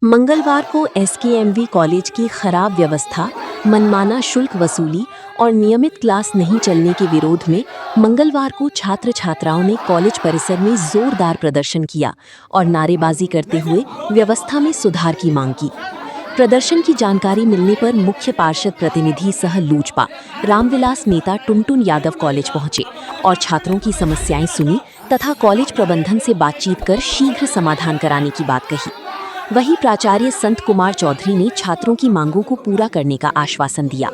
मंगलवार को एसकेएमवी कॉलेज की खराब व्यवस्था, मनमाना शुल्क वसूली और नियमित क्लास नहीं चलने के विरोध में मंगलवार को छात्र छात्राओं ने कॉलेज परिसर में जोरदार प्रदर्शन किया और नारेबाजी करते हुए व्यवस्था में सुधार की मांग की। प्रदर्शन की जानकारी मिलने पर मुख्य पार्षद प्रतिनिधि सह लूजपा रामविलास नेता टुनटुन यादव कॉलेज पहुंचे और छात्रों की समस्याएं सुनी तथा कॉलेज प्रबंधन से बातचीत कर शीघ्र समाधान कराने की बात कही। वहीं प्राचार्य संत कुमार चौधरी ने छात्रों की मांगों को पूरा करने का आश्वासन दिया।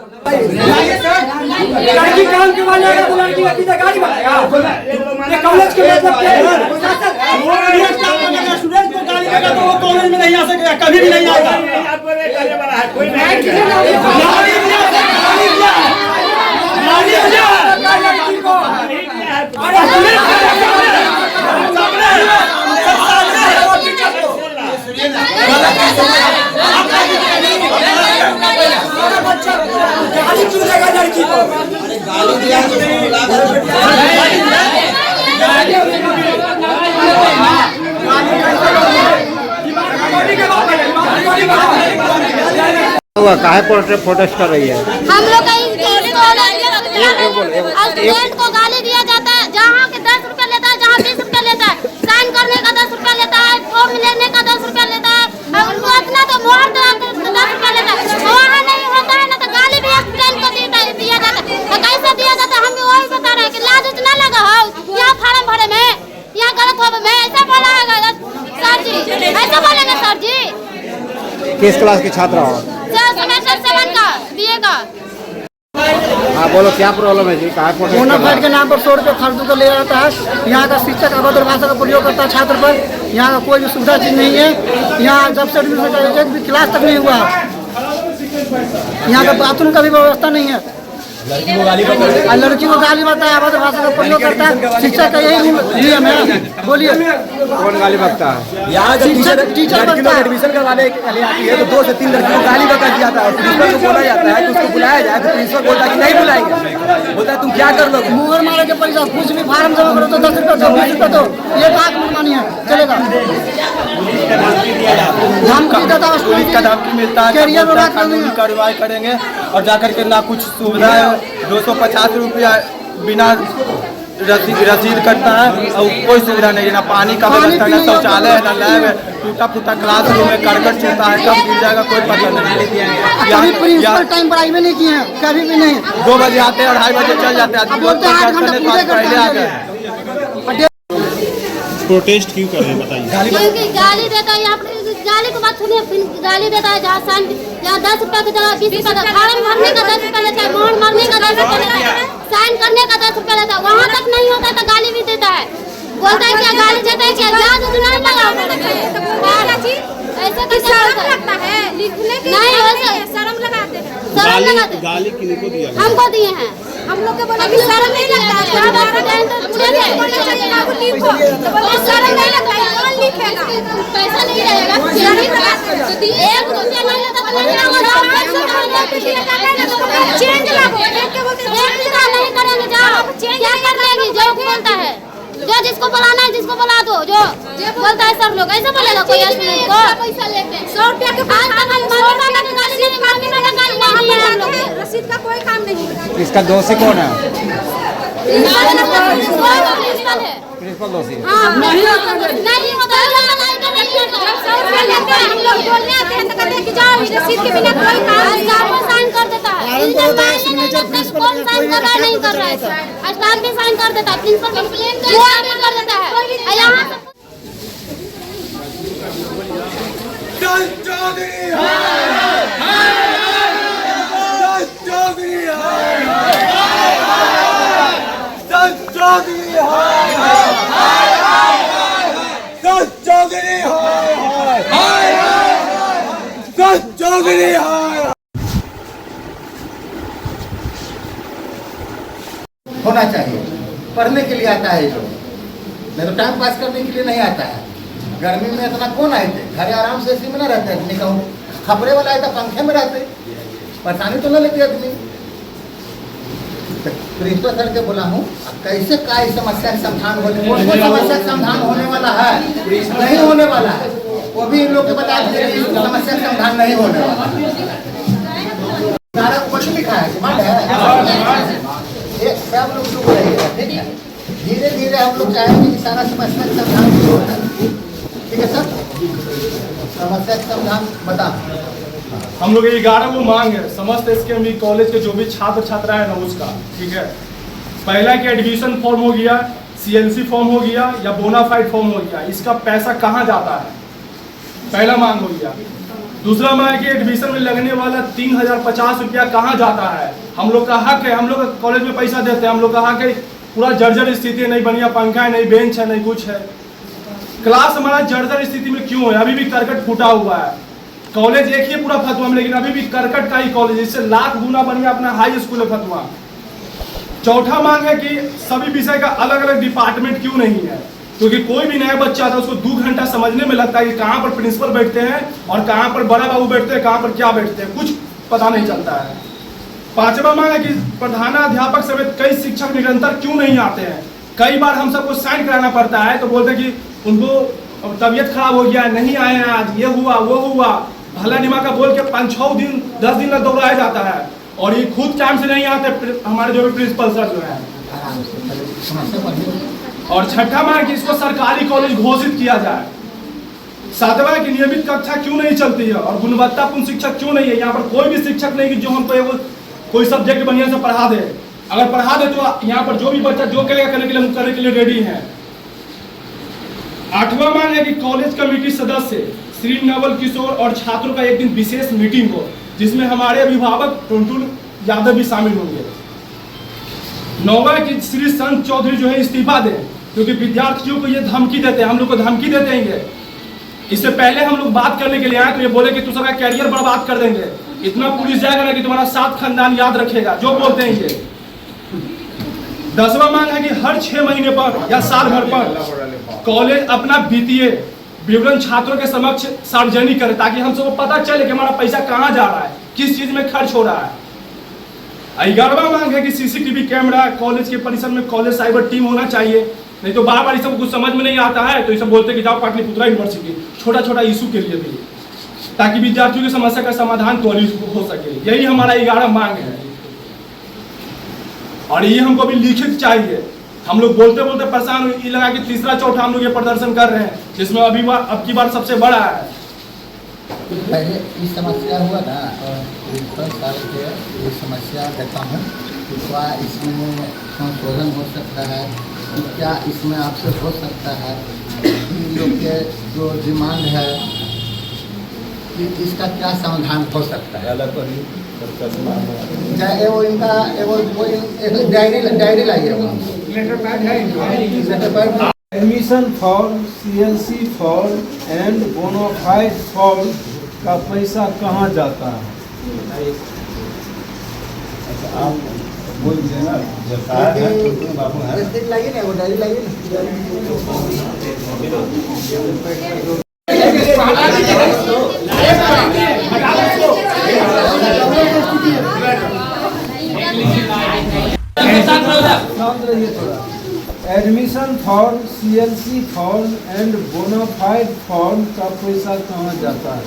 काहे प्रोटेस्ट कर रही है? हम लोग स्टूडेंट को गाली दिया जाता है, जहाँ के 10 रुपया लेता है, जहाँ 20 रुपया लेता है, साइन करने का 10 रुपया लेता है, फॉर्म लेने का 10 रुपया लेता है, उनको इतना तो मोहर 10 रुपया लेता है। वहाँ नहीं होता है ना, तो गाली भी स्टूडेंट को दिया जाता है। तो कैसे दिया जाता है, हम भी वही बता रहे हैं कि लाज उतना लगा हो यहाँ फार्म भरे में, यहाँ गलत हो में ऐसा बोला है सर जी, ऐसा बोलेंगे सर जी। किस क्लास के छात्र हो? सेमेस्टर 7 का बीए का। हाँ बोलो, क्या प्रॉब्लम है जी? बोनाफाइड के नाम पर 100 रुपये फालतू का ले जाता है। यहाँ का शिक्षक अभद्र भाषा का प्रयोग करता है छात्र पर। यहाँ का कोई भी सुविधा चीज नहीं है। यहाँ जब से एडमिशन एक भी क्लास तक नहीं हुआ। यहाँ का बाथरूम का भी व्यवस्था नहीं है। लड़की को गाली बकता है, अभद्र भाषा का प्रयोग करता है। शिक्षक का यही नियम है। बोलिए कौन गाली बकता है? यहाँ टीचर एडमिशन करवाने के लिए आती है तो 2 से 3 लड़कियों को गाली बका जाता है। प्रिंसिपल को बोला जाता है कि उसको बुलाया जाए, तो प्रिंसिपल बोलता है कि नहीं बुलाएंगे। बोलता है तुम क्या कर लोगे? मुहर मारे के पैसा कुछ भी फार्म जमा करो तो 10 रुपये दो, 20 रुपये दो, ये बात मनमानी है। चलेगा पुलिस का धमकी मिलता है, कानूनी कार्रवाई करेंगे और जाकर के ना कुछ सुविधा है। 250 रुपया बिना रसीद करता है और कोई सुविधा नहीं है, ना पानी का व्यवस्था, ना शौचालय है, ना लैब है। टूटा फूटा क्लासरूम में करकट चलता है, कब गिर जाएगा कोई पता नहीं। प्रिंसिपल टाइम पढ़ाई में नहीं किए हैं, कभी भी नहीं। 2 बजे आते हैं और 2:30 बजे चल जाते हैं। पहले आ गए। प्रोटेस्ट क्यों कर रहे हैं बताइए? क्योंकि गाली देता है, यहाँ गाली को बात सुनिए, गाली देता है। जहाँ 10 रुपया की जगह 20 रुपया, फार्म भरने का 10 रुपया लेता है, मोहर मारने का 10 रुपया लेता है, साइन करने का 10 रुपया लेता है। वहाँ तक नहीं होता तो गाली भी देता है। बोलता है क्या गाली देता है, क्या लाज उतना लगा ऐसा कैसे लगता है? नहीं वैसे शर्म लगाते हैं, शर्म लगाते। गाली किनको दिया? हमको दिए हैं। हम लोग के बोला कि शर्म नहीं लगता है, शर्म नहीं लगता है, कौन लिखेगा? पैसा नहीं रहेगा, 1 रुपया नहीं लेता तो चेंज लागो, नहीं करेंगे। जाओ क्या कर लेंगे? जो बोलता है, जो जिसको बुलाना है जिसको बुला दो, जो बोलता है सब लोग ऐसा बोलेगा कोई स्टूडेंट को? पैसा लेते हैं 100 रुपया के, रसीद का कोई काम नहीं है। इसका दोषी कौन है? प्रिंसिपल दोषी। हाँ नहीं होता है, हम लोग बोलने आते हैं तो कहते हैं कि जाओ रसीद के बिना कोई काम साइन कर देता है। कौन साइन कर रहा है? नहीं कर रहा है, स्टाफ भी साइन कर देता है, प्रिंसिपल कंप्लेंट कर देता है। यहाँ होना चाहिए। पढ़ने के लिए आता है जो, नहीं तो टाइम पास करने के लिए नहीं आता है। गर्मी में इतना कौन आए थे? घरे आराम से ऐसे में ना रहते आदमी, कहूँ खपड़े वाला आए था पंखे में रहते, परेशानी तो न लेते आदमी। प्रिंसिपल सर के बोला हूँ कैसे का समस्या का समाधान होने, समस्या का समाधान होने वाला है नहीं होने वाला है, वो भी इन लोग के बताया काम नहीं होने वाला। सारा कुछ लिखा है, डिमांड है। ये सब लोग चुप रहिएगा, ठीक है। धीरे धीरे हम लोग चाहेंगे कि सारा समस्या का समाधान होता है, ठीक है सर। समस्या का समाधान बता। हम लोग 11 वो मांग है समस्त SKMV कॉलेज के जो भी छात्र छात्रा है ना उसका, ठीक है। पहला कि एडमिशन फॉर्म हो गया, CLC फॉर्म हो गया या बोनाफाइड फॉर्म हो गया, इसका पैसा कहाँ जाता है, पहला मांग हो गया। दूसरा मांग कि एडमिशन में लगने वाला 3050 रुपया कहाँ जाता है। हम लोग का हक है, हम लोग कॉलेज में पैसा देते हैं, हम लोग का हक है। पूरा जर्जर स्थिति है, नहीं बढ़िया पंखा है, नहीं बेंच है, नहीं कुछ है। क्लास हमारा जर्जर स्थिति में क्यों है, अभी भी करकट फूटा हुआ है। कॉलेज एक ही पूरा फतवा में, लेकिन अभी भी करकट का ही कॉलेज, इससे लाख गुना बढ़िया अपना हाई स्कूल है फतवा। चौथा मांग है कि सभी विषय का अलग अलग डिपार्टमेंट क्यों नहीं है, क्योंकि कोई भी नया बच्चा आता है उसको 2 घंटा समझने में लगता है कि कहाँ पर प्रिंसिपल बैठते हैं और कहाँ पर बड़ा बाबू बैठते हैं, कहाँ पर क्या बैठते हैं, कुछ पता नहीं चलता है। पांचवा मांग है कि प्रधानाध्यापक समेत कई शिक्षक निरंतर क्यों नहीं आते हैं। कई बार हम सबको साइन कराना पड़ता है तो बोलते हैं कि उनको तबीयत खराब हो गया, नहीं आए हैं आज, ये हुआ वो हुआ, भला दिमाग का बोल के 5-6 दिन 10 दिन तक दौड़ाया जाता है और ये खुद टाइम से नहीं आते हमारे जो भी प्रिंसिपल सर जो है। और छठा मांग कि इसको सरकारी कॉलेज घोषित किया जाए। सातवां कि नियमित कक्षा क्यों नहीं चलती है और गुणवत्तापूर्ण शिक्षक क्यों नहीं है। यहाँ पर कोई भी शिक्षक नहीं कि जो हमको कोई सब्जेक्ट बढ़िया से पढ़ा दे। अगर पढ़ा दे तो यहाँ पर जो भी बच्चा जो करेगा करने के लिए हम करने के लिए रेडी हैं। आठवां मांग है कि कॉलेज कमेटी सदस्य श्री नवल किशोर और छात्रों का एक दिन विशेष मीटिंग हो, जिसमें हमारे अभिभावक टुनटुन यादव भी शामिल होंगे। नौवां कि श्री संत चौधरी जो है इस्तीफा दें, क्योंकि विद्यार्थियों को ये धमकी देते हैं, हम लोग को धमकी देते हैं। इससे पहले हम लोग बात करने के लिए आए तो ये बोले कि तुम्हारा कैरियर बर्बाद कर देंगे, इतना पुलिस जाएगा ना कि तुम्हारा 7 खानदान याद रखेगा, जो बोलते हैं ये। 10वां मांग है कि हर 6 महीने पर या साल भर पर कॉलेज अपना वित्तीय विवरण छात्रों के समक्ष सार्वजनिक करे, ताकि हम सबको पता चले कि हमारा पैसा कहाँ जा रहा है, किस चीज में खर्च हो रहा है। 11वां मांग है कि CCTV कैमरा कॉलेज के परिसर में कॉलेज साइबर टीम होना चाहिए, नहीं तो बार बार सब कुछ समझ में नहीं आता है तो ये सब बोलते हैं कि जाओ पाटलिपुत्रा यूनिवर्सिटी, छोटा छोटा इशू के लिए भी, ताकि विद्यार्थियों की समस्या का समाधान त्वरित हो सके। यही हमारा 11 मांग है और ये हमको भी लिखित चाहिए। हम लोग बोलते बोलते परेशान ये लगा कि तीसरा चौथा हम लोग ये प्रदर्शन कर रहे हैं, जिसमें अब की बार सबसे बड़ा है। पहले ये समस्या हुआ ना, प्रिंसिपल साहब के ये समस्या कहता हूँ कि क्या इसमें संशोधन हो सकता है, कि क्या इसमें आपसे हो सकता है इन लोग के जो डिमांड है कि इसका क्या समाधान हो सकता है। चाहे वो इनका वो डायरी लाइए, letter pad admission form, CLC form and bona fide form का पैसा कहाँ जाता है। अच्छा आप बोल दीजिए ना, लाइए ना, वो डायरी लाइए admission form, CLC form and bona fide form का पैसा कहाँ जाता है।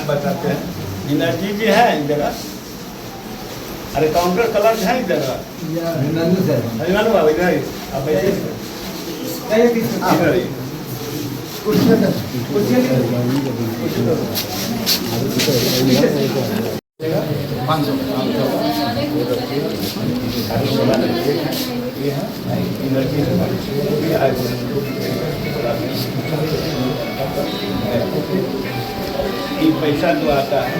बताते हैं यूनिवर्सिटी भी है इस जगह, अरे काउंटर कलर है इस जगह, पैसा तो आता है।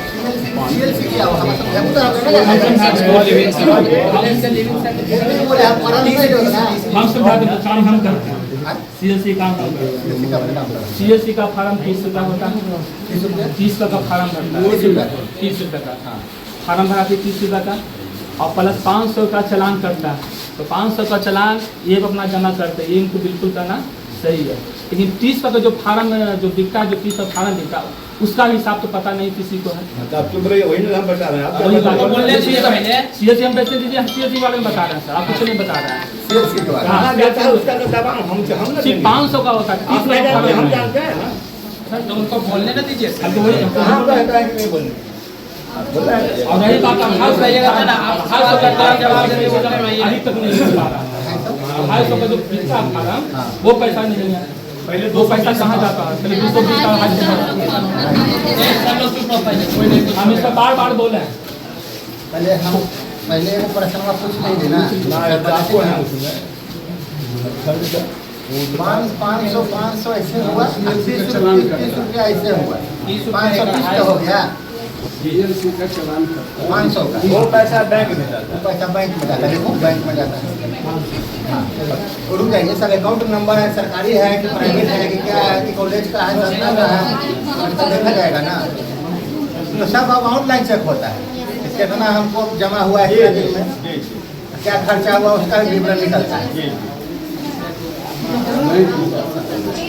CLC काम CLC का फार्म 30 रुपया होता है, 30 का फार्म भरता है, 30 रुपये का फार्म भरा फिर 30 रुपये का और प्लस 500 का चालान करता है। तो 500 का चालान ये अपना जमा करते हैं, ये इनको बिल्कुल करना सही है। लेकिन 30 का जो फार्म जो बिकता है, जो 30 का फार्म बिकता है उसका हिसाब तो पता नहीं किसी को है। आप चुप रहिए, वही हम बता रहे हैं। CLC हम पैसे दीजिए, CLC वाले में बता रहे हैं सर, आप कुछ नहीं बता रहे हैं। CLC के द्वारा। कहाँ जाता है उसका तो दबाव हम ना सिर्फ 500 का होता है, 30 का हम फार्म है। जानते हैं ना। सर तो उनको बोलने ना दीजिए सर। कहाँ कहता है कि नहीं बोलने बोल रहा है और रही बात हाउस रहिएगा ना, आप हाउस का जवाब देने को अभी तक नहीं मिल पा रहा है। 250 का जो पिछला फार्म वो पैसा नहीं है, पहले 2 पैसा कहाँ जाता है, पहले 220 का हम इसका बार बोले हैं। पहले वो प्रश्न में पूछ नहीं देना। 500 ऐसे हुआ, 30 रुपया ऐसे हुआ, 530 का हो गया, 500 का वो पैसा बैंक में जाता वो पैसा बैंक में जाता है, देखो बैंक में जाता है। हाँ, रुक जाइए सर, अकाउंट नंबर है, सरकारी है कि प्राइवेट है कि क्या है, कि कॉलेज का है, संस्था का है, तो देखा जाएगा ना। तो सब अब ऑनलाइन चेक होता है, कितना हमको जमा हुआ है इतने दिन में, क्या खर्चा हुआ उसका भी विवरण निकलता है।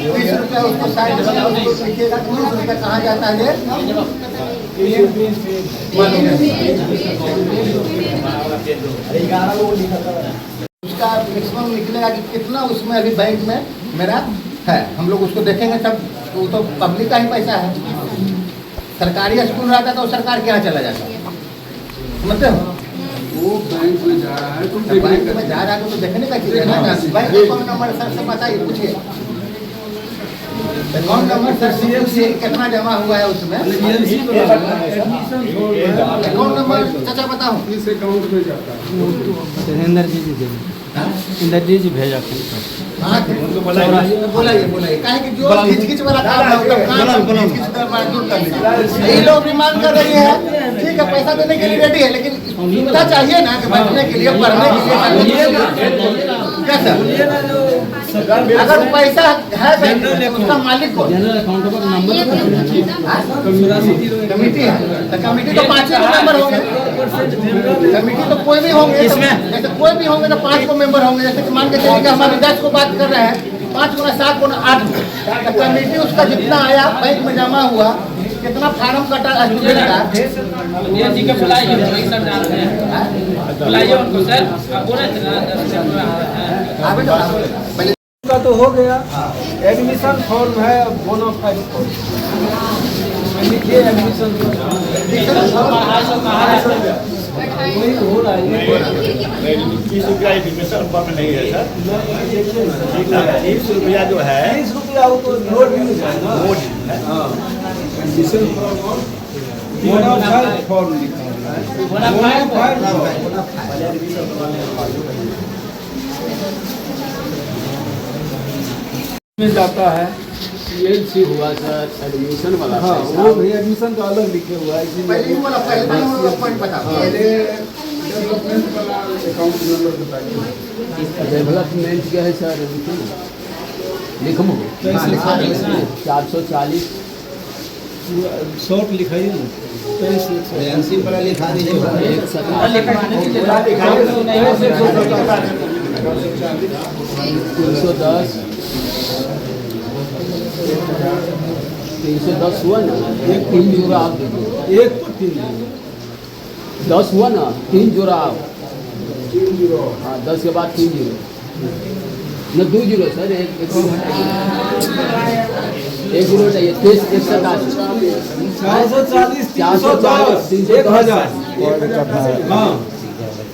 30 रुपया उसको साइड बनाओ, लिखिएगा 30 रुपया कहाँ जाता है उसका मैक्सिमम निकलेगा कि कितना उसमें अभी बैंक में मेरा है। हम लोग उसको देखेंगे तब, वो तो पब्लिक का ही पैसा है। सरकारी स्कूल रहता तो सरकार के यहाँ चला जाता, मतलब वो बैंक में जा रहा है तो बैंक में जा रहा है तो देखने का चीज है ना। बैंक अकाउंट नंबर सर से बताइए, पूछिए अकाउंट नंबर सर से पूछिए कितना जमा हुआ है उसमें। अकाउंट नंबर चाचा बताओ। इस अकाउंट में जाता है। इंदर जी भेजा हाँ बोलाइए काहे कि जो खिचखिच वाला काम है उसका काम खिचखिच वाला दूर कर लीजिए। यही लोग भी मांग कर रही है, ठीक है पैसा देने के लिए रेडी है, लेकिन सुविधा चाहिए ना कि बैठने के लिए, पढ़ने के लिए। क्या सर, अगर पैसा है बैंक में उसका मालिक कौन? जनरल अकाउंट का नंबर कमेटी है, तो कमेटी तो 5 मेंबर होंगे, कमेटी तो कोई भी होंगे, जैसे कोई भी होंगे तो 5 को मेंबर होंगे। जैसे कि मान के चलिए कि हमारे 10 को बात कर रहे हैं, 5 गुना 7 गुना 8, तो कमेटी उसका जितना आया बैंक में जमा हुआ, कितना फार्म कटा स्टूडेंट का, जी के बुलाइए सर, जा रहे हैं बुलाइए उनको सर। पहले का तो हो गया। एडमिशन फॉर्म है, बोनाफाइड फॉर्म लिखिए, एडमिशन वही हो रहा है। 30 रुपया एडमिशन फॉर्म नहीं है सर, 30 रुपया जो है 30 रुपया वो तो नोट मिल जाएगा। नोट है। एडमिशन फॉर्म और बोनाफाइड फॉर्म लिखा है। बोनाफाइड में जाता है। CLC हुआ सर, एडमिशन वाला हाँ, वो भी एडमिशन का अलग लिखे हुआ है, पहले इसीलिए वाला पॉइंट बताओ। पहले डेवलपमेंट वाला अकाउंट नंबर बताइए। डेवलपमेंट क्या है सर, लिखो 440 शॉर्ट लिखाइए ना, एजेंसी पर लिखा दीजिए। 310 हुआ ना, एक 3 जोड़ा आप दे दो। 1 पर 3 10 हुआ ना, 3 जोड़ा आप। 3 जीरो। हाँ, 10 के बाद 3 जीरो न 2 जीरो सर, एक जीरो चाहिए। 187 440 440 1000। हाँ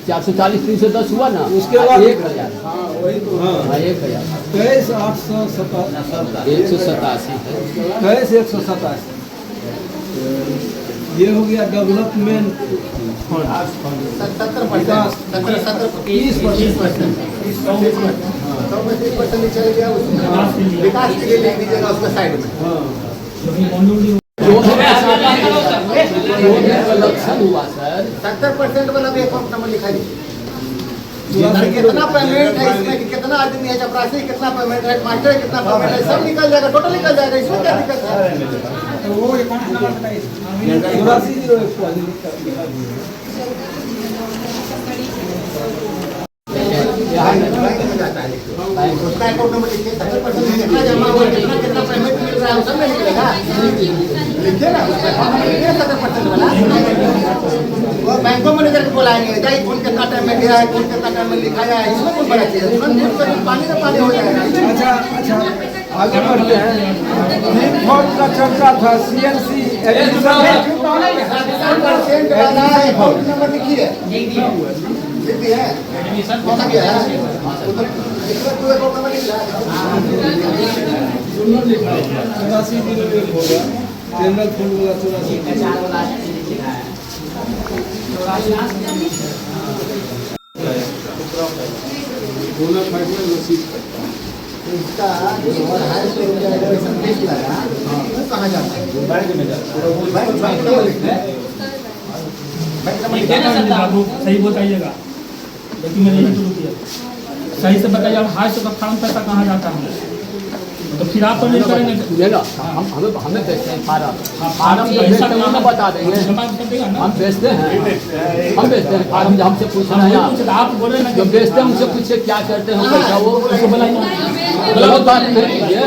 440 310 हुआ ना, उसके बाद 1000। हाँ वही तो। हाँ 1000 23 887 187 23 187 ये हो गया डेवलपमेंट फंड। 30% चल गया उसमें, विकास के लिए लिख दीजिएगा उसका साइड में। जो कलेक्शन हुआ सर, 70% वाला भी अकाउंट नंबर लिखा दीजिए। कितना पेमेंट है इसमें, कि कितना आदमी है, चपरासी कितना पेमेंट है, मास्टर कितना पेमेंट है, सब निकल जाएगा, टोटल निकल जाएगा। इसमें क्या दिक्कत है? वो अकाउंट नंबर बताइए। 8401 बैंक में जाता है, उसका अकाउंट नंबर लिखिए। 70% कितना जमा हुआ, कितना पेमेंट मिल रहा है, वो सब में निकलेगा। लिखिए ना, उसका अकाउंट नंबर लिखिए 70% वाला। वो बैंकों उसको मैनेजर को बुलाएंगे, जाइए कौन कितना टाइम में गया है, कौन कितना टाइम में लिखाया है, इसमें कौन बड़ा चीज है, पानी में पानी हो जाएगा। अच्छा अच्छा, आगे बढ़ते हैं। नीम फॉर्म का चर्चा था, CLC एडमिशन वाला है, अकाउंट नंबर लिखिए, लिखी है, कौन गया है, उधर इसमें कोई अकाउंट नंबर लिखा है, 84 दिन हो गया, जनरल फंड वाला 84 बोनाफाइड में रसीद इसका जो 250 रुपया एडमिशन फीस लगा, वो कहाँ जाता है? बैंक में जाता है, बैंक में लिखते हैं, बैंक में बाबू सही बताइएगा, लेकिन मैंने यही शुरू किया, सही से बताइए। 250 का फॉर्म पैसा कहाँ जाता है? तो फिर आप तो नहीं करेंगे, हमें बेचते हैं फार्म तो ऐसा तो बता देंगे, जमा कर देगा ना। हम बेचते हैं फार्म, जो हमसे पूछना है आप बोल रहे हैं जो बेचते हैं उनसे पूछे क्या करते हैं पैसा, वो उसको बुलाइए। गलत बात नहीं कीजिए।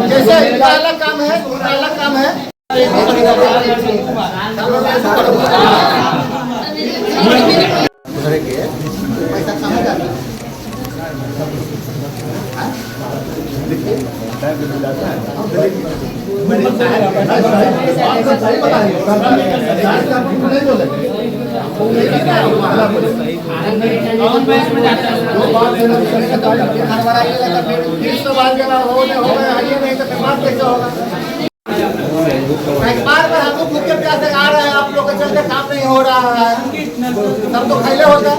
जैसे इनका अलग काम है, उनका अलग काम है, पैसा कहाँ जाता है? बार बार हम लोग भूखे प्यासे आ रहे हैं, आप लोग के चलते काम नहीं हो रहा है, सब तो खैले होता है।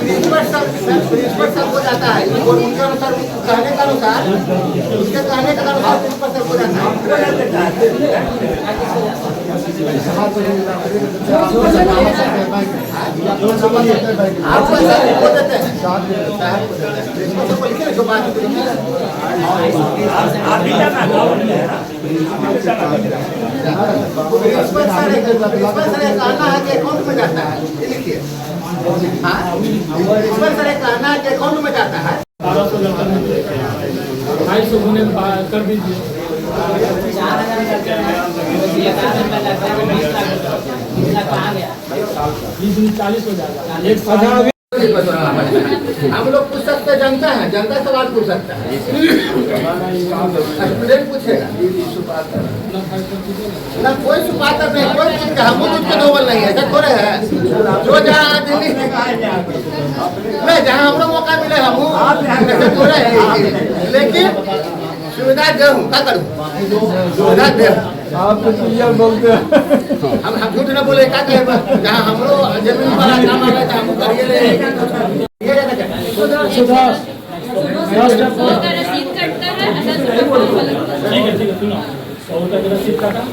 प्रिंसिपल सब हो जाता है, और उनके अनुसार कहने का अनुसार, उसके कहने का अनुसार प्रिंसिपल सब हो जाता है। आप पैसा को देते हैं, प्रिंसिपल सबको लिखे जो बात प्रिंसिपल सर कहना है कि अकाउंट में जाता है, ये लिखिए। हाँ, प्रिंसिपल सर कहना है कि अकाउंट में जाता है। 250 होने कर दीजिए। 40 हो जाएगा। हम लोग पूछ सकते हैं, जनता है, जनता सवाल पूछ सकता है, स्टूडेंट पूछेगा ना, कोई सुपात्र नहीं, कोई चीज का हम दूध के डोबल नहीं है, ऐसा थोड़े है। जो जहाँ दिल्ली में जहाँ हमको मौका मिले हम ऐसे थोड़े है, लेकिन सुविधा दे हूँ, क्या करूँ, सुविधा दे। आप तो क्लियर बोलते हैं। हम झूठ न बोले, क्या कहे, जहाँ हमरो जमीन पर काम आ गया था हम करिए ले। ठीक है सुनो, 100 रुपये का रसीद काटा,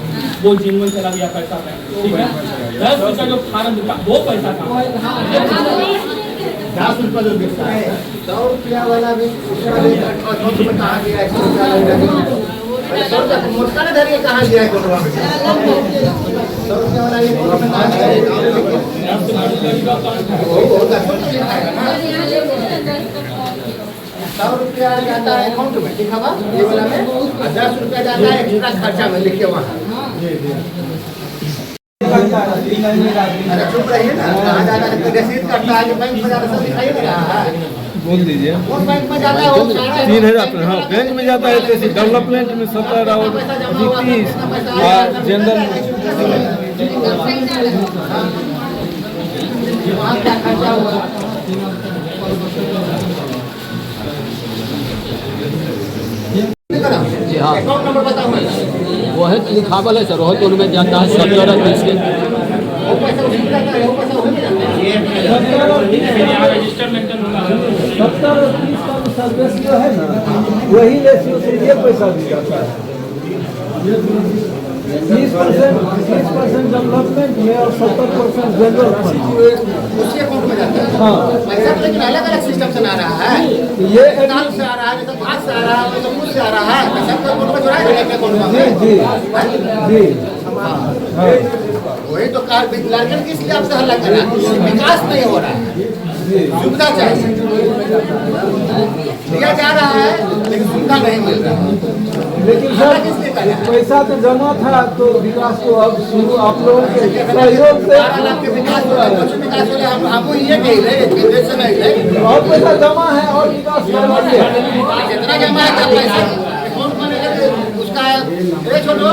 वो जिनवन चला गया पैसा में, ठीक है। 10 रुपये जो फार्म दिखा वो पैसा का 10 रुपये जो दिखता है, 100 रुपया वाला भी कहाँ गया है, 100 रुपया मुस्कान धरिए कहाँ गया है, 100 रुपया वाला ये कहाँ गया है, 100 रुपया जाता है अकाउंट में, ठीक है, ये वाला में 10 रुपया जाता है एक्स्ट्रा खर्चा में, लिखिए वहाँ। अरे चुप रहिए ना, कहाँ जाता है, रसीद कटता है, बैंक में जाता है, सब दिखाई दे रहा है। बोल दीजिए। कौन बैंक में जाता है, वो 3000। हाँ, बैंक में जाता है, जैसे डेवलपमेंट में 17 और 30 जनरल वहाँ क्या खर्चा हुआ। जी हाँ, अकाउंट नंबर बताओ मैं, वो है तो लिखावल है सर, वो तो उनमें जाता है 70 और 30 के। वो पैसा उसमें जाता है, वो पैसा उसमें जाता है। यहाँ रजिस्टर मेंटेन होगा। 70 और 30 का सर्विस जो है ना, वही रेशियो से ये पैसा भी जाता है। 30% डेवलपमेंट में और 70% जनरल फंड, उसी अकाउंट में जाता है। हाँ। पैसा तो लेकिन अलग अलग सिस्टम से आ रहा है, ये नाम से आ रहा है, जैसे भाग से आ रहा है, तो कुछ से आ रहा है, पैसा तो अकाउंट में चुराएगा एक अकाउंट में। जी जी हाँ, वही तो कार लड़कन किस लिए आपसे हल्ला कर रहा है, विकास नहीं हो रहा है, सुविधा चाहिए, दिया जा रहा है लेकिन सुविधा नहीं मिल रहा है। लेकिन सर पैसा तो जमा था तो विकास तो अब शुरू आप लोगों के सहयोग से हमको ये कही रहे से नहीं रहे और पैसा जमा है और विकास करवाइए। कितना जमा है क्या पैसा कौन मैनेजर उसका ये छोड़ो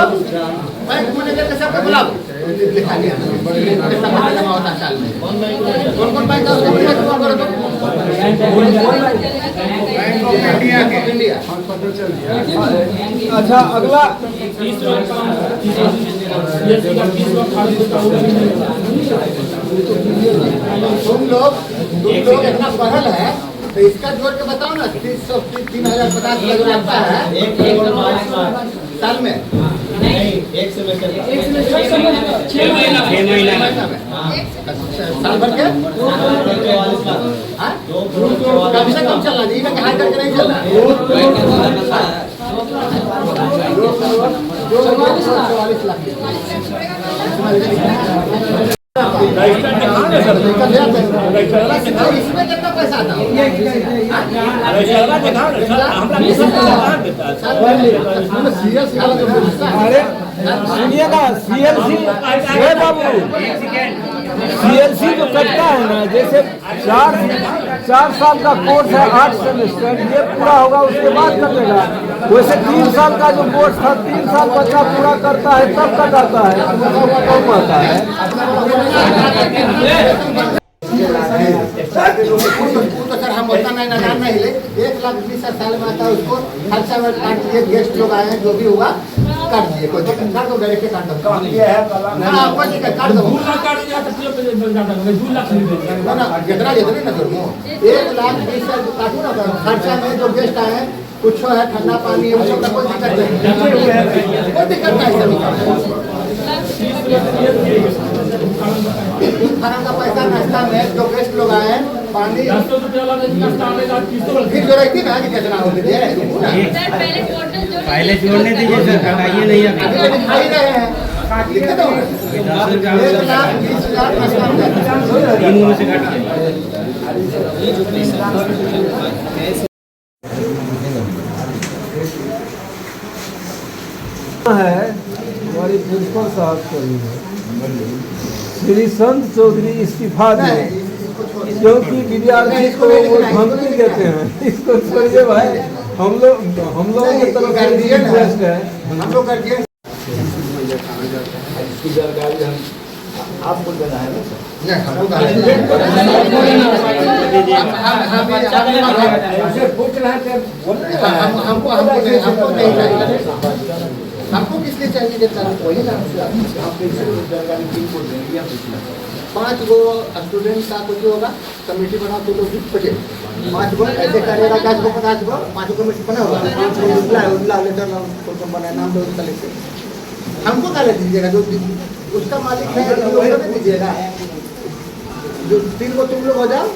बैंक मैनेजर के सबको बुलाओ लिखा दिया कितना पैसा जमा होता है साल में कौन बैंक का उसका मैनेजर कौन करो तो बैंक ऑफ इंडिया। अच्छा अगला तुम लोग इतना पढ़ल है तो इसका जोड़ के बताओ ना 3,050 लग रहा है साल में एक साल भर के कम से कम चल रहा है कि हाई करके नहीं चल रहा 44 लाख इसमें कितना पैसा आता अरे सुनिए ना सीएलसी बाबू सीएलसी जो कटता है ना जैसे 4 साल का कोर्स है 8 सेमेस्टर ये पूरा होगा उसके बाद कटेगा। वैसे 3 साल का जो कोर्स था 3 साल बच्चा पूरा करता है तब कटाता है कम आता है। सर हम उतना नहीं लगान नहीं ले 1,20,000 साल में आता है उसको खर्चा में काट दिए गेस्ट लोग आए हैं जो भी हुआ काट दिए कोई काट दो डायरेक्ट काट दो काट दो 2 लाख काट दिया तो 2 लाख ना जितना ना जुर्मो 1,20,000 काटू ना खर्चा में जो गेस्ट आए हैं कुछ है ठंडा पानी है सब कोई दिक्कत नहीं कोई दिक्कत नहीं खाना का पैसा नाश्ता में जो गेस्ट लोग आए हैं पानी फिर जो रहती ना कि कितना हो पहले जोड़ने दीजिए सर कटाइए नहीं अभी दिखाई रहे हैं लिखे दो 1,20,000 तीन से काटिए है हमारी प्रिंसिपल साहब को श्री संत चौधरी इस्तीफा दें क्योंकि विद्यार्थी को वो धमकी देते हैं। इसको छोड़िए भाई हम लोगों की तरफ से रिक्वेस्ट है हम लोग गार्जियन आपको देना है ना हमको नहीं चाहिए हमको किस लिए चाहिए जब वही ना 5 गो स्टूडेंट का कुछ होगा कमेटी बनाओ तो लोग 5 गो ऐसे करेगा 10 गो 50 गो 5 गो कमेटी बना होगा नाम दो उसका लिख हमको क्या दीजिएगा जो उसका मालिक है नहीं दीजिएगा जो 3 गो तुम लोग हो जाओ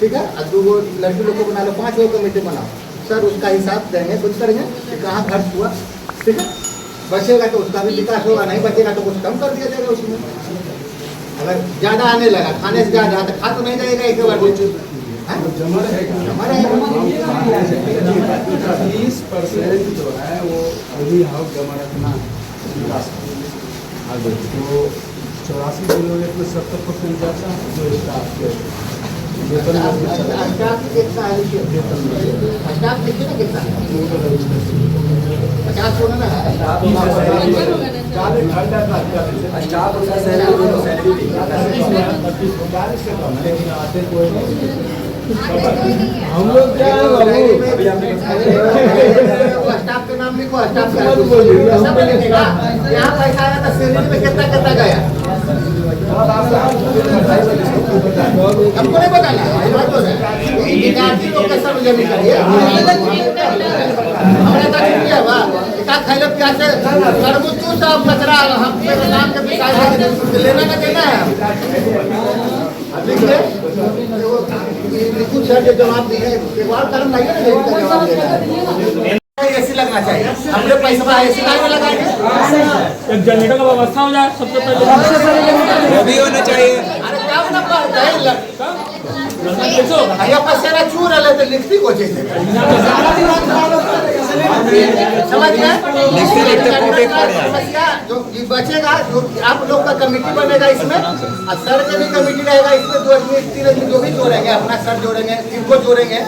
ठीक है और 2 गो लड़की लोग को बना लो 5 गो कमेटी बनाओ सर उसका हिसाब देंगे कुछ करेंगे कि कहाँ खर्च हुआ ठीक है बचेगा तो उसका भी विकास होगा नहीं बचेगा तो कुछ कम कर दिया जाएगा उसमें। अगर ज़्यादा आने लगा खाने से ज़्यादा तो खा तो नहीं जाएगा एक बार 30% जो है वो अभी हाउस जमा रखना तो 84 किलोमीटर में 70% जाता है जो स्टाफ के स्टाफ कितना है स्टाफ देखिए ना कितना 50 होना हम लोग क्या है बाबू स्टाफ के नाम लिखो स्टाफ सब लिखेगा यहाँ पैसा आया था सैलरी में कितना गया हमको नहीं बताना विद्यार्थी लोग का सब जमीन करिए हमारे का छुट्टी है एकाध खाइले प्याज से तरबूज जूस और कचरा हम नाम के पिछाड़ी लेना का देना है कुछ जो जवाब दिए एक बार कलम लाइए ना जवाब देना ऐसी लगना चाहिए हमने पैसा ऐसी लाइन में लगाएंगे एक जनरेटर का व्यवस्था हो जाए सबसे पहले वो भी होना चाहिए। अरे क्या होना पड़ता है या पैसा चूर रहे तो लिखती को चाहिए समझ गए? समस्या जो ये बचेगा, जो आप लोग का कमेटी बनेगा इसमें, और सर का भी कमेटी रहेगा इसमें, 2 आदमी 3 आदमी जो भी जोड़ेंगे, अपना सर जोड़ेंगे, इनको जोड़ेंगे,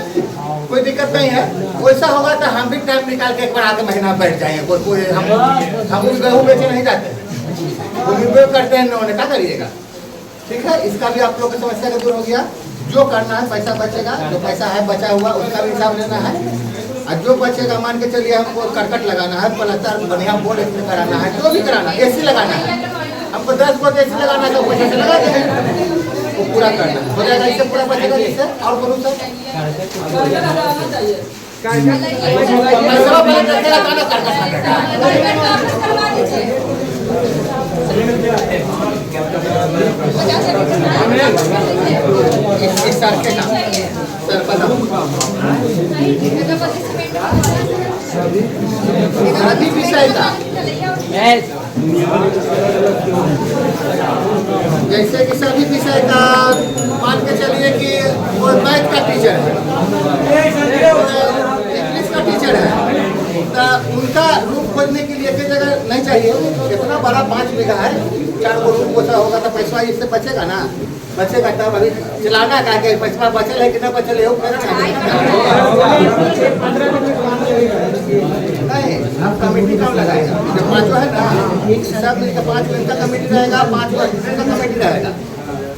कोई दिक्कत नहीं है। वैसा होगा तो हम भी टाइम निकाल के एक बार आगे महीना बैठ जाएंगे। कोई हम गेहूँ बेचे नहीं जाते, उपयोग करते हैं, उन्होंने क्या करिएगा। ठीक है, इसका भी आप लोग की समस्या का दूर हो गया। जो करना है पैसा बचेगा, जो पैसा है बचा हुआ उसका भी हिसाब लेना है, और जो बचेगा मान के चलिए हमको करकट लगाना है, प्लास्टर बढ़िया बोर्ड इसमें कराना है, जो भी कराना है, AC लगाना है, हमको 10 बोर्ड AC लगाना है तो पैसा से लगा देंगे, वो पूरा करना है, हो जाएगा। इससे पूरा बचेगा। इससे और बोलूँ सर पैसा पहले करके लगाना, इस सर के नाम सर बताओ सभी विषय का, जैसे कि सभी विषय का मान के चलिए कि वो मैथ का टीचर है, इंग्लिश का टीचर है, तो उनका रूम खोजने के लिए एक जगह नहीं चाहिए। कितना बड़ा 5 बीघा है, 4 गो रूम पोसा होगा तो पैसा इससे बचेगा ना, बचेगा तब अभी चलाना का के पैसा बचल है कि ना बचल है नहीं। आप कमेटी कम लगाएगा, जो 5 है ना, सब मिलकर 5 दिन का कमेटी रहेगा, 5 दिन का कमेटी रहेगा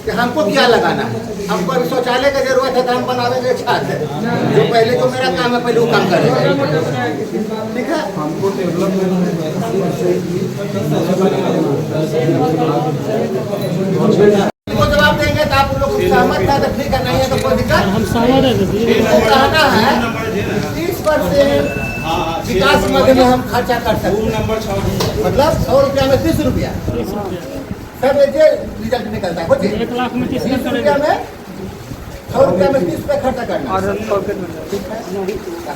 कि हमको क्या लगाना है। हमको अभी शौचालय का जरूरत है तो हम बनावेंगे छत है, जो पहले जो मेरा काम है पहले वो काम करेंगे। ठीक है, वो जवाब देंगे तो आप लोग सहमत था तो ठीक है, नहीं है तो कोई दिक्कत। हम कहना है 30% विकास मद में हम खर्चा कर सकते हैं, मतलब 100 रुपया में 30 रुपया सब रिजल्ट निकलता है। 1 लाख में 30 रुपया में 100 रुपया में 30 रुपया खर्चा करना। ठीक है,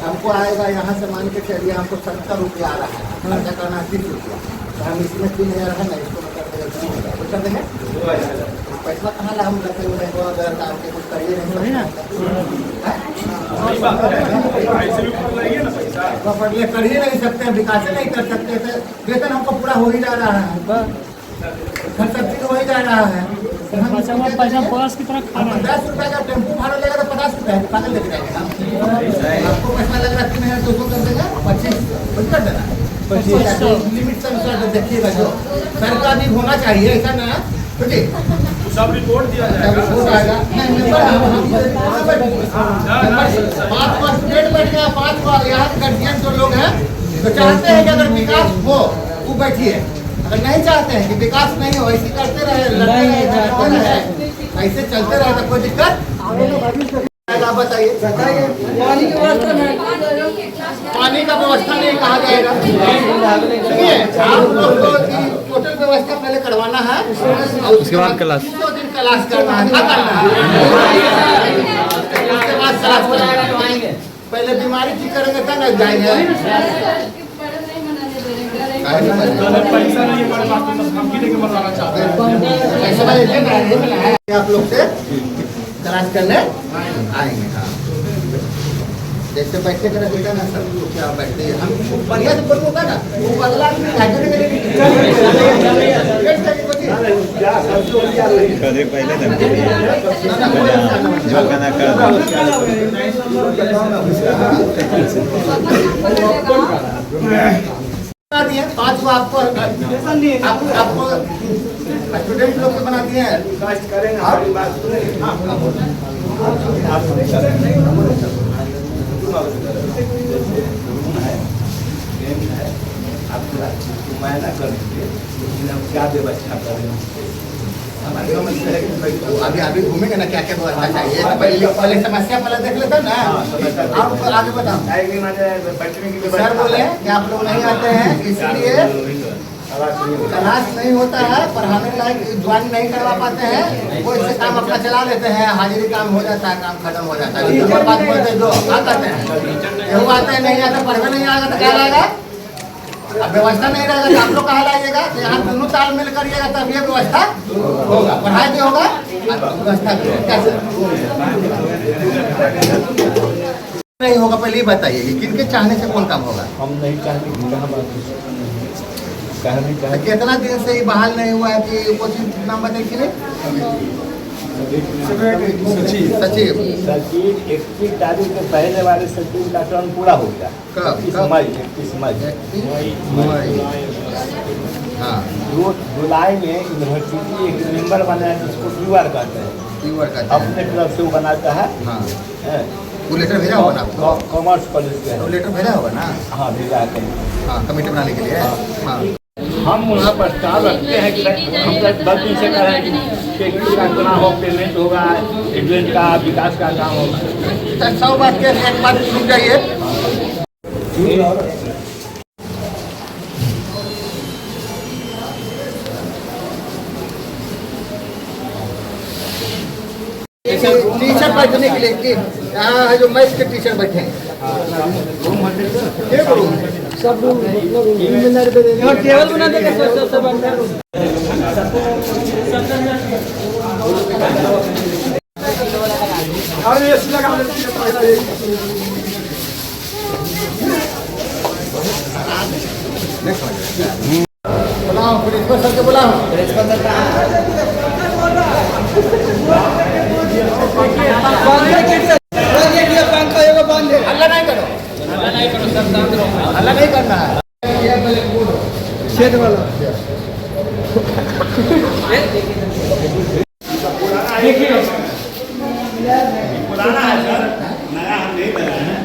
हमको आएगा यहाँ से मान के चलिए हमको 70 रुपया आ रहा है, खर्चा करना है 30 रुपया, तो हम इसमें 3000 है ना, इसको कर देंगे। पैसा कहाँ ला हम रखे हुए हैं, कुछ करिए नहीं कर ही नहीं सकते, विकास नहीं कर सकते थे। वेतन हमको पूरा हो ही जा रहा है, घर सब चीज हो ही जा रहा है। बस की तरह 10 रुपया का टेम्पो भाड़ा लेगा तो 50 रुपया पागल लेके जाएगा। आपको पैसा लग रहा है 3200 कर देगा, 25 कर देना, 25 लिमिट से अनुसार देखिएगा। जो सर का भी होना चाहिए ऐसा ना, सब रिपोर्ट दिया जाएगा, 5 स्टूडेंट बैठ गया, 5 यहाँ के गार्जियन जो लोग हैं तो चाहते हैं कि अगर विकास हो वो बैठिए, अगर नहीं चाहते हैं कि विकास नहीं हो, ऐसे करते रहे, ऐसे चलते रहे तो कोई दिक्कत। बताइए पानी का व्यवस्था नहीं कहा जाएगा। सुनिए, आप लोग को टोटल व्यवस्था पहले करवाना है और उसके बाद क्लास 2 दिन क्लास करना है, क्या करना है, उसके बाद क्लास करवाएंगे। पहले बीमारी ठीक करेंगे तब न जाएंगे। पैसा नहीं आप लोग से क्लास करने आएंगे। हाँ, जैसे बैठे कर बेटा ना सब लोग क्या बैठते हैं, हम बढ़िया से बोल होगा ना, वो अगला आदमी दिए 5 को आपको स्टूडेंट लोग को बना दिए हैं। क्या व्यवस्था करें, अभी घूमेंगे ना, क्या क्या व्यवस्था चाहिए, पहले समस्या पहले देख लेते ना, आप आगे बताओ। सर बोले कि आप लोग नहीं आते हैं इसलिए क्लास नहीं होता है, पढ़ाने लायक ज्वाइन नहीं करवा पाते हैं, वो इससे काम अपना चला लेते हैं, हाजिरी काम हो जाता है, काम खत्म हो जाता है। बात बोलते हैं, जो क्या कहते हैं, ये आते हैं नहीं आता, पढ़ने नहीं आएगा तो क्या लाएगा, अब व्यवस्था नहीं रहेगा तो आप लोग कहाँ लाइएगा, तो यहाँ दोनों तालमेल करिएगा तब ये व्यवस्था होगा, पढ़ाई भी होगा, व्यवस्था भी होगा। कैसे नहीं होगा, पहले ही बताइए कि किनके चाहने से कौन काम होगा। हम नहीं चाहते कि कहाँ बात कहाँ नहीं चाहते। कितना दिन से ही बहाल नहीं हुआ है कि वो चीज नाम बताइए कि नहीं? सचिव 21 तारीख के पहले वाले सचिव का टर्म पूरा हो गया। कब? 21 मई। हाँ, जुलाई में यूनिवर्सिटी एक मेंबर बनाया जिसको यूआर कहते हैं, अपने तरफ से वो बनाता है। हाँ, वो लेटर भेजा होगा ना आपको? कॉमर्स कॉलेज के वो लेटर भेजा होगा ना? हाँ भेजा है। हाँ, कमेटी बनाने के लिए। हाँ, हम वहाँ प्रस्ताव रखते हैं कि हम 10 दिन से कह रहे हैं कि का चुनाव हो, पेमेंट होगा, एजेंट का विकास का काम होगा। 100 बात के एक बात रुक जाइए। टीचर बैठने के लिए कि यहाँ है जो मैथ के टीचर बैठे हैं, सब टेबल बना देंगे सब बुलाओ प्रिंसिपल सर के बुलाओ। हल्ला नहीं करो, हल्ला नहीं करना है। छेद वाला पुराना है सर, नया हम नहीं कर रहे हैं।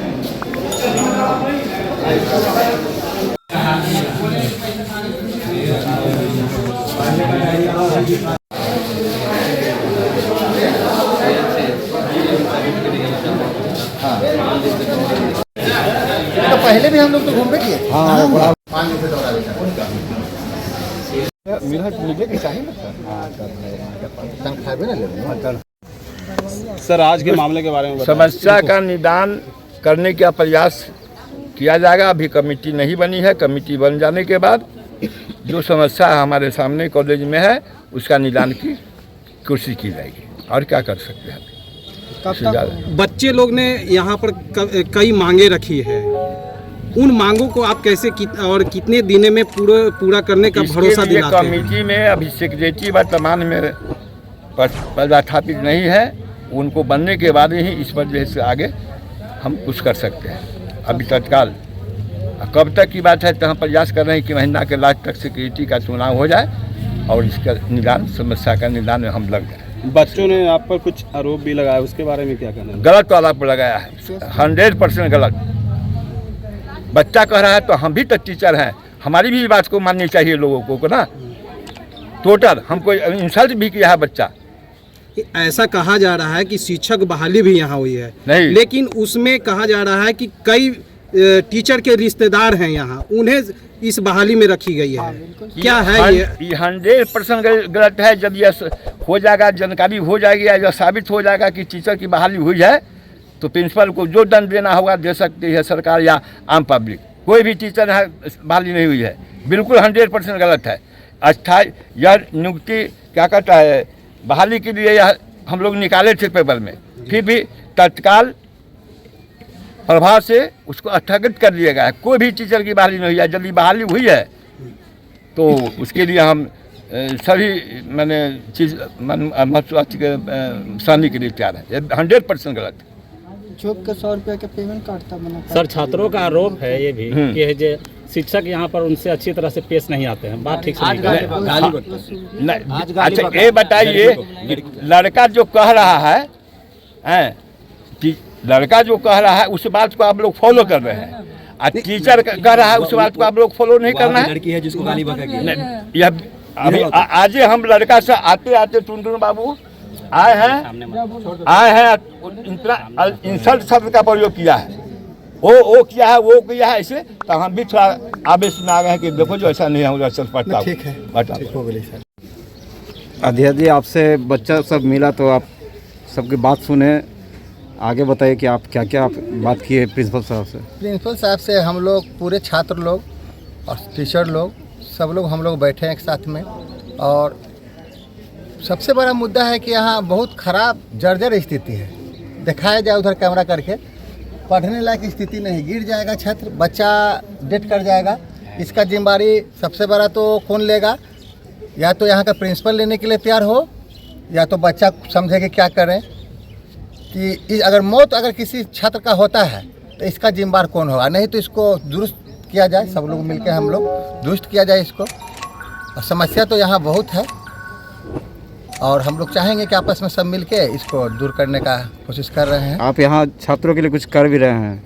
तो पहले भी हम लोग तो घूमते किए। हाँ, 5 दिन से दौरा देता मिले कि चाहिए तनख्वाह भी ना ले। सर आज के मामले के बारे में बताएं। समस्या का निदान करने का प्रयास किया जाएगा। अभी कमेटी नहीं बनी है, कमेटी बन जाने के बाद जो समस्या हमारे सामने कॉलेज में है उसका निदान की कोशिश की जाएगी। और क्या कर सकते हैं। बच्चे लोग ने यहाँ पर कई मांगे रखी है, उन मांगों को आप कैसे और कितने दिन में पूरा करने का भरोसा दिलाते हैं? कमेटी में अभी सेक्रेटरी वर्तमान में पदस्थापित नहीं है, उनको बनने के बाद ही इस पर जैसे आगे हम कुछ कर सकते हैं। अभी तत्काल कब तक की बात है तो हम प्रयास कर रहे हैं कि महीना के लास्ट तक सेक्रेटरी का चुनाव हो जाए और इसका निदान, समस्या का निदान में हम लग जाए। बच्चों ने आप पर कुछ आरोप भी लगाया, उसके बारे में क्या कहना है? गलत आरोप लगाया है, 100% गलत। बच्चा कह रहा है तो हम भी तो टीचर हैं, हमारी भी बात को माननी चाहिए लोगों को ना। टोटल हमको इंसल्ट भी किया है बच्चा। ऐसा कहा जा रहा है कि शिक्षक बहाली भी यहाँ हुई है, नहीं, लेकिन उसमें कहा जा रहा है कि कई टीचर के रिश्तेदार हैं यहाँ, उन्हें इस बहाली में रखी गई है। क्या है ये? 100% गलत है। जब यह हो जाएगा, जानकारी हो जाएगी या साबित हो जाएगा कि टीचर की बहाली हुई है तो प्रिंसिपल को जो दंड देना होगा दे सकती है सरकार या आम पब्लिक। कोई भी टीचर यहाँ बहाली नहीं हुई है, बिल्कुल 100% गलत है। अस्थायी यह नियुक्ति क्या कहता है, बहाली के लिए यह हम लोग निकाले थे पेपर में, फिर भी तत्काल प्रभाव से उसको स्थगित कर दिया गया है। कोई भी टीचर की बहाली नहीं हुई है। यदि बहाली हुई है तो उसके लिए हम सभी मैंने चीज़ सहने के लिए तैयार है। 100% गलत है। चौक के 100 रुपया के पेमेंट काटता बना। सर छात्रों का आरोप है ये भी कि जो शिक्षक यहाँ पर उनसे अच्छी तरह से पेश नहीं आते हैं, बात ठीक से नहीं। अच्छा ये बताइए, लड़का जो कह रहा है, लड़का जो कह रहा है उस बात को आप लोग फॉलो कर रहे हैं, और टीचर कह रहा है उस बात को आप लोग फॉलो नहीं करना है। लड़की है जिसको गाली बका गया। यह अभी आज हम लड़का से आते आते टुनटुन बाबू आए हैं इतना इंसल्ट शब्द का प्रयोग किया है। वो किया है, वो किया है, ऐसे तो हम भी थोड़ा आवेश में आ गए हैं कि देखो जो ऐसा नहीं होगा सर पढ़ता। ठीक है, हो गई सर। अध्यक्ष जी आपसे बच्चा सब मिला तो आप सबकी बात सुने, आगे बताइए कि आप क्या क्या बात किए प्रिंसिपल साहब से? प्रिंसिपल साहब से हम लोग पूरे छात्र लोग और टीचर लोग सब लोग हम लोग बैठे हैं एक साथ में, और सबसे बड़ा मुद्दा है कि यहाँ बहुत ख़राब जर्जर स्थिति है। दिखाया जाए उधर कैमरा करके पढ़ने लायक स्थिति नहीं, गिर जाएगा छात्र, बच्चा डेथ कर जाएगा। इसका जिम्मेदारी सबसे बड़ा तो कौन लेगा? या तो यहाँ का प्रिंसिपल लेने के लिए तैयार हो, या तो बच्चा समझे कि क्या करें कि अगर मौत अगर किसी छात्र का होता है तो इसका जिम्मेदार कौन होगा? नहीं तो इसको दुरुस्त किया जाए, सब लोग मिलकर हम लोग दुरुस्त किया जाए इसको। और समस्या तो यहाँ बहुत है और हम लोग चाहेंगे कि आपस में सब मिलके इसको दूर करने का कोशिश कर रहे हैं। आप यहाँ छात्रों के लिए कुछ कर भी रहे हैं?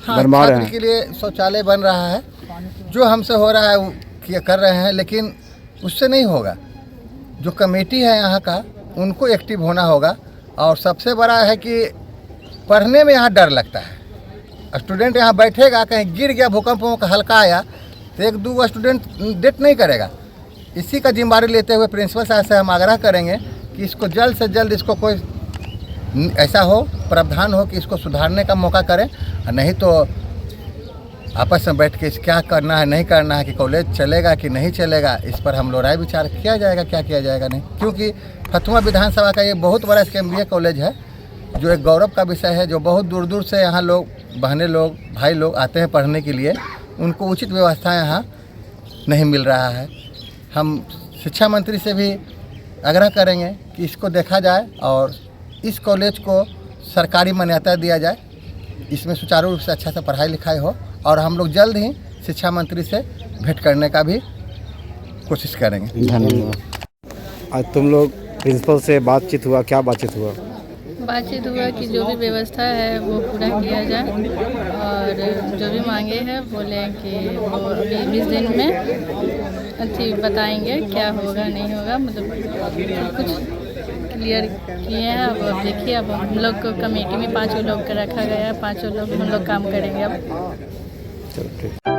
हाँ, छात्र के लिए शौचालय बन रहा है, जो हमसे हो रहा है वो कर रहे हैं, लेकिन उससे नहीं होगा। जो कमेटी है यहाँ का, उनको एक्टिव होना होगा। और सबसे बड़ा है कि पढ़ने में यहाँ डर लगता है। स्टूडेंट यहाँ बैठेगा, कहीं गिर गया, भूकंप का हल्का आया तो 1-2 स्टूडेंट डेथ नहीं करेगा। इसी का जिम्मेदारी लेते हुए प्रिंसिपल साहब से हम आग्रह करेंगे कि इसको जल्द से जल्द इसको कोई ऐसा हो, प्रावधान हो कि इसको सुधारने का मौका करें। नहीं तो आपस में बैठ के क्या करना है, नहीं करना है, कि कॉलेज चलेगा कि नहीं चलेगा, इस पर हम लोग राय विचार किया जाएगा, क्या किया जाएगा नहीं। क्योंकि फतुहा विधानसभा का ये बहुत बड़ा SKMVA कॉलेज है, जो एक गौरव का विषय है, जो बहुत दूर दूर से यहाँ लोग, बहनें लोग, भाई लोग आते हैं पढ़ने के लिए। उनको उचित व्यवस्था यहाँ नहीं मिल रहा है। हम शिक्षा मंत्री से भी आग्रह करेंगे कि इसको देखा जाए और इस कॉलेज को सरकारी मान्यता दिया जाए, इसमें सुचारू रूप से अच्छा से पढ़ाई लिखाई हो। और हम लोग जल्द ही शिक्षा मंत्री से भेंट करने का भी कोशिश करेंगे। धन्यवाद। आज तुम लोग प्रिंसिपल से बातचीत हुआ, क्या बातचीत हुआ? बातचीत हुआ कि जो भी व्यवस्था है वो पूरा किया जाए और जो भी मांगे हैं बोले कि वो अभी 20 दिन में अच्छी बताएंगे क्या होगा नहीं होगा। मतलब कुछ क्लियर किए हैं। अब देखिए, अब हम लोग को कमेटी में 5 लोग का रखा गया है, 5 लोग हम लोग काम करेंगे अब। चलो ठीक।